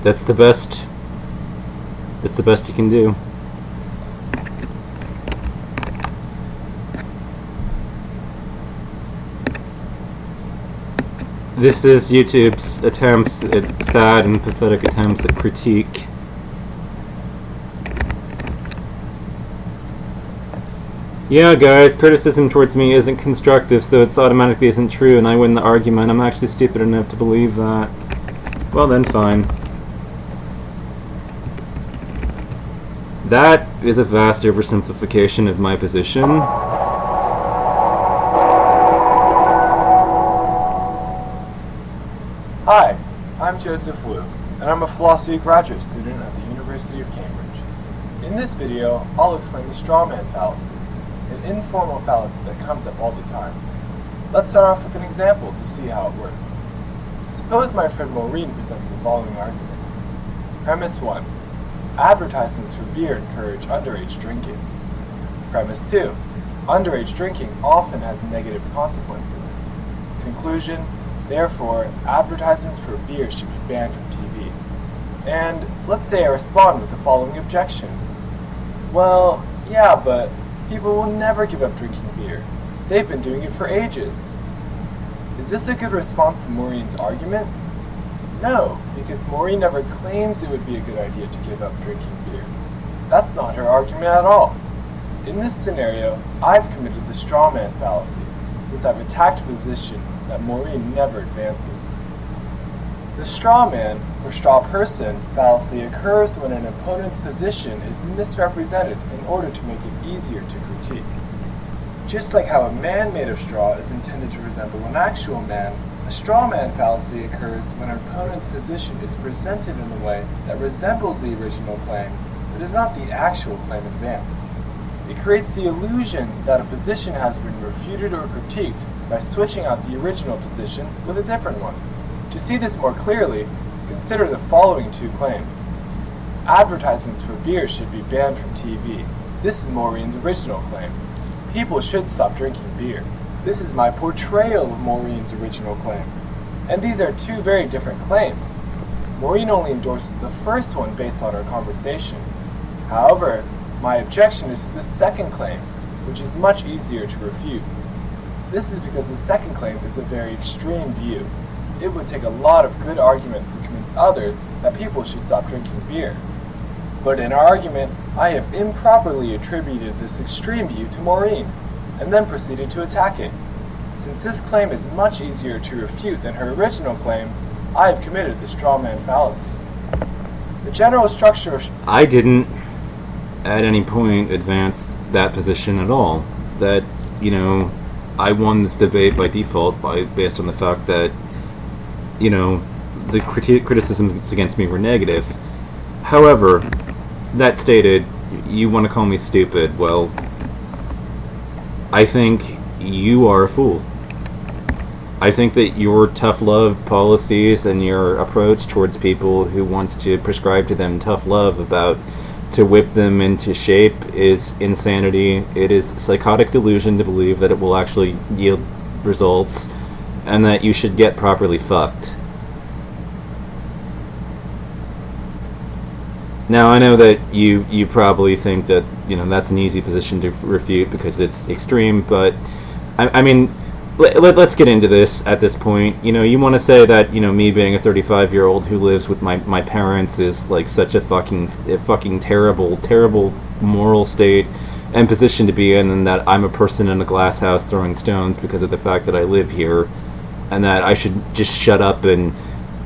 That's the best. That's the best you can do. This is YouTube's attempts at sad and pathetic attempts at critique. Yeah, guys, criticism towards me isn't constructive, so it's automatically isn't true, and I win the argument. I'm actually stupid enough to believe that. Well then, fine. That is a vast oversimplification of my position. Hi, I'm Joseph Wu, and I'm a philosophy graduate student at the University of Cambridge. In this video, I'll explain the strawman fallacy, an informal fallacy that comes up all the time. Let's start off with an example to see how it works. Suppose my friend Maureen presents the following argument. Premise 1. Advertisements for beer encourage underage drinking. Premise 2. Underage drinking often has negative consequences. Conclusion. Therefore, advertisements for beer should be banned from TV. And let's say I respond with the following objection. Well, yeah, but people will never give up drinking beer. They've been doing it for ages. Is this a good response to Maureen's argument? No, because Maureen never claims it would be a good idea to give up drinking beer. That's not her argument at all. In this scenario, I've committed the strawman fallacy, since I've attacked a position that Maureen never advances. The straw man, or straw person, fallacy occurs when an opponent's position is misrepresented in order to make it easier to critique. Just like how a man made of straw is intended to resemble an actual man, a straw man fallacy occurs when an opponent's position is presented in a way that resembles the original claim, but is not the actual claim advanced. It creates the illusion that a position has been refuted or critiqued by switching out the original position with a different one. To see this more clearly, consider the following two claims. Advertisements for beer should be banned from TV. This is Maureen's original claim. People should stop drinking beer. This is my portrayal of Maureen's original claim. And these are two very different claims. Maureen only endorses the first one based on our conversation. However, my objection is to the second claim, which is much easier to refute. This is because the second claim is a very extreme view. It would take a lot of good arguments to convince others that people should stop drinking beer. But in our argument, I have improperly attributed this extreme view to Maureen, and then proceeded to attack it. Since this claim is much easier to refute than her original claim, I have committed the strawman fallacy. The general structure of I didn't at any point advance that position at all. That, I won this debate by default based on the fact that, the criticisms against me were negative. However, that stated, you want to call me stupid. Well, I think you are a fool. I think that your tough love policies and your approach towards people who wants to prescribe to them tough love to whip them into shape is insanity. It is psychotic delusion to believe that it will actually yield results and that you should get properly fucked. Now, I know that you probably think that, that's an easy position to refute because it's extreme, but, I mean, let's get into this at this point. You want to say that, me being a 35-year-old who lives with my parents is, like, such a fucking terrible moral state and position to be in, and that I'm a person in a glass house throwing stones because of the fact that I live here, and that I should just shut up and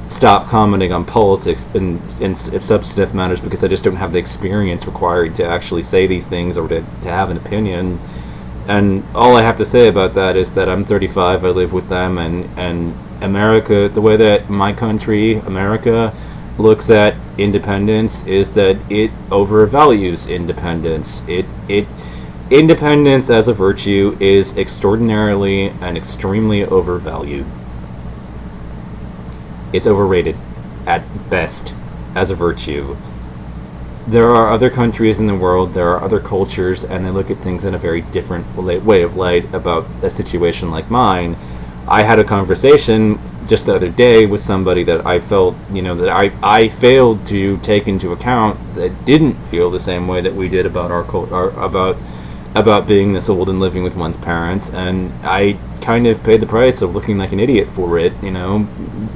stop commenting on politics and substantive matters because I just don't have the experience required to actually say these things or to have an opinion. And all I have to say about that is that I'm 35, I live with them, and America, the way that my country, America, looks at independence is that it overvalues independence. Independence as a virtue is extraordinarily and extremely overvalued. It's overrated, at best, as a virtue. There are other countries in the world, there are other cultures, and they look at things in a very different way of light about a situation like mine, I had a conversation just the other day with somebody that I felt, that I failed to take into account, that didn't feel the same way that we did about about being this old and living with one's parents, and I kind of paid the price of looking like an idiot for it,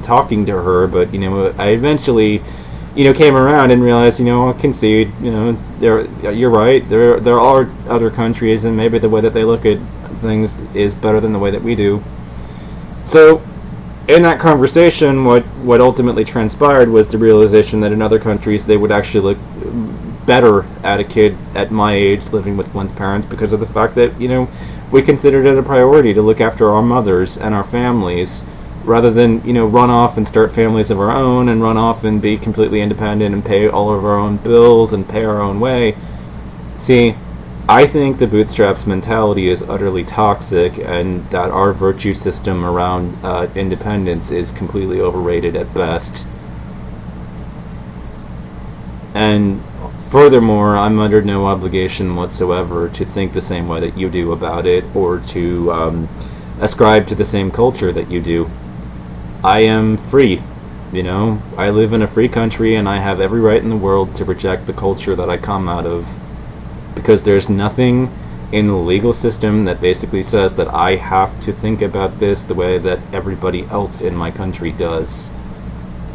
talking to her, but I eventually came around and realized, I'll concede, you're right, there are other countries, and maybe the way that they look at things is better than the way that we do. So, in that conversation, what ultimately transpired was the realization that in other countries they would actually look better at a kid at my age living with one's parents, because of the fact that, we considered it a priority to look after our mothers and our families, rather than, run off and start families of our own and run off and be completely independent and pay all of our own bills and pay our own way. See, I think the bootstraps mentality is utterly toxic, and that our virtue system around independence is completely overrated at best. And furthermore, I'm under no obligation whatsoever to think the same way that you do about it, or to ascribe to the same culture that you do. I am free. I live in a free country, and I have every right in the world to reject the culture that I come out of, because there's nothing in the legal system that basically says that I have to think about this the way that everybody else in my country does.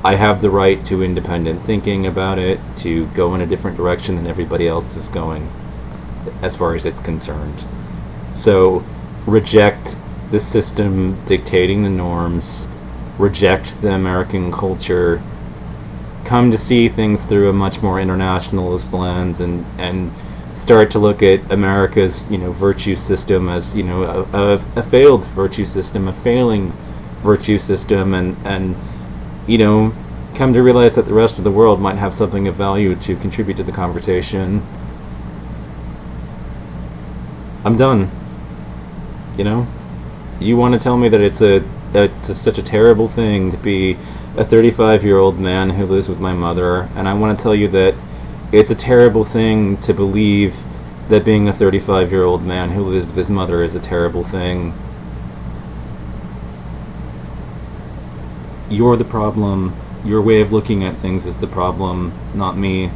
I have the right to independent thinking about it, to go in a different direction than everybody else is going, as far as it's concerned. So, reject the system dictating the norms, reject the American culture, come to see things through a much more internationalist lens, and start to look at America's, virtue system as, a failed virtue system, a failing virtue system, and come to realize that the rest of the world might have something of value to contribute to the conversation. I'm done. You want to tell me that it's such a terrible thing to be a 35-year-old man who lives with my mother, and I want to tell you that it's a terrible thing to believe that being a 35-year-old man who lives with his mother is a terrible thing. You're the problem. Your way of looking at things is the problem, not me.